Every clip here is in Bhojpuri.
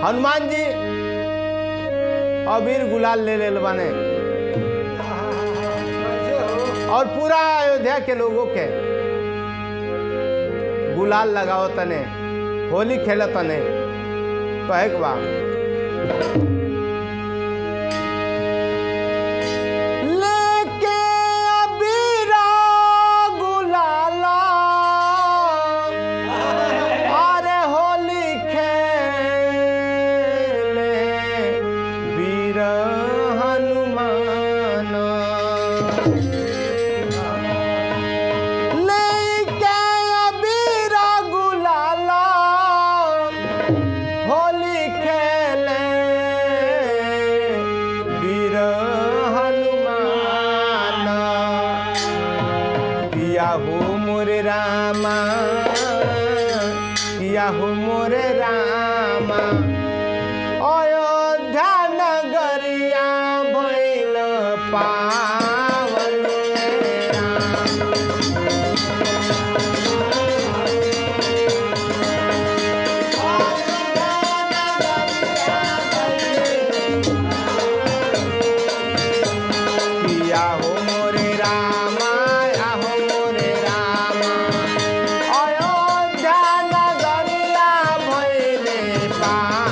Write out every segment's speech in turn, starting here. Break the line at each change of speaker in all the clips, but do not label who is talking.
हनुमान जी अबीर गुलाल ले ले बने और पूरा अयोध्या के लोगों के गुलाल लगाओ तने, होली खेल तने। तो एक बार लेके अबीरा गुलाला, अरे होली खेले वीर हनुमान। लेके अबीरा गुलाला, होली खेले वीर हनुमान। किया हो मोरे रामा, किया हो मोरे रामा, अयोध्या नगरिया भइल पावन राम। किया हो मोरे रामा, आहो मोरे रामा, अयोध्या नगरिया भइले पावन।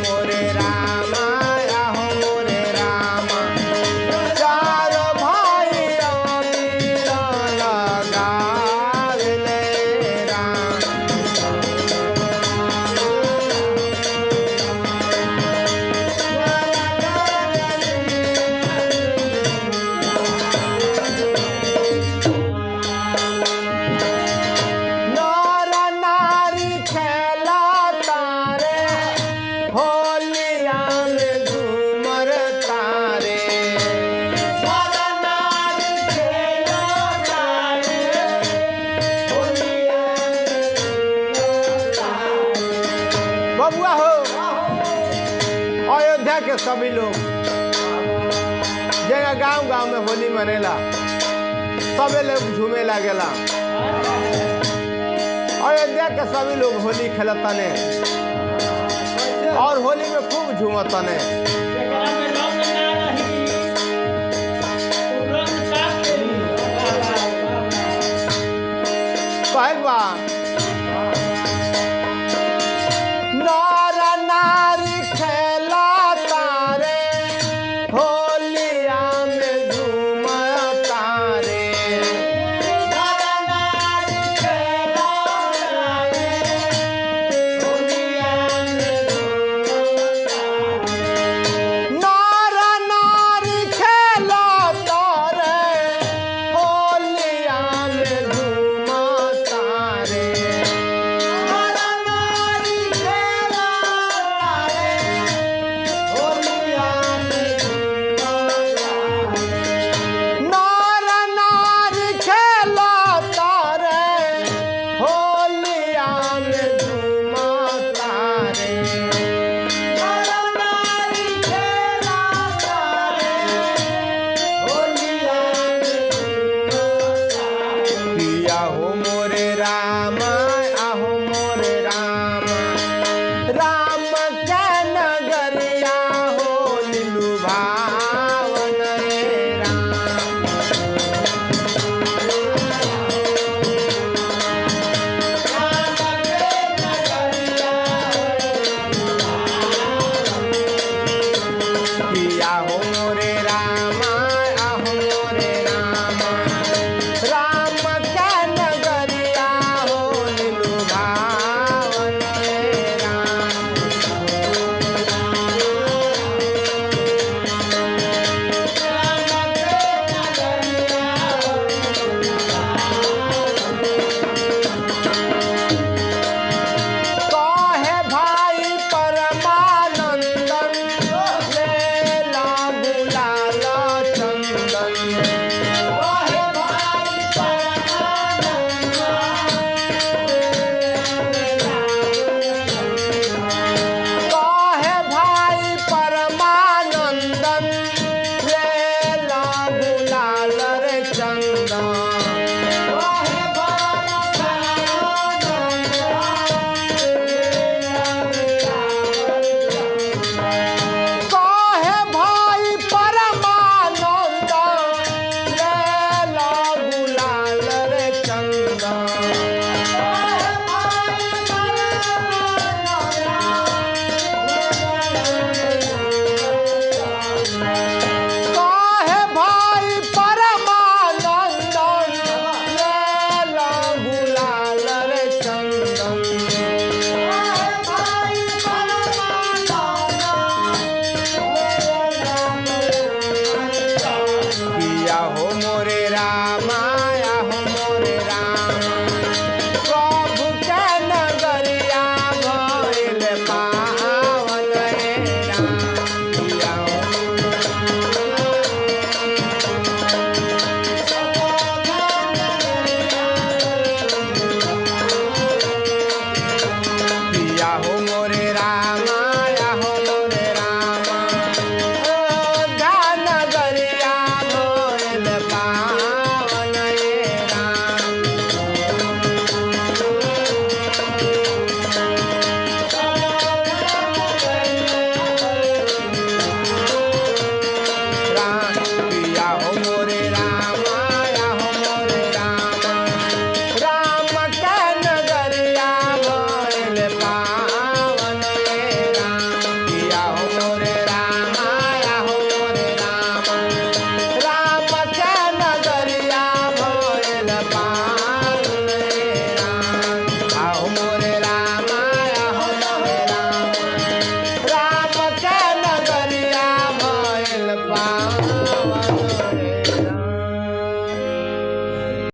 मोरे रामा आहो मोरे रामा चार भाई अबीर लगावेले राम नर नारी खेला तारे होलिया में झूमर तारे नर नारी खेला तारे होलिया बबुआ हो अयोध्या के सभी लोग जगह गांव गांव में होली मनेला सबे लोग झूमे लागेला अयोध्या के सभी लोग होली खेलतने और होली में खूब झूमतने कहल बा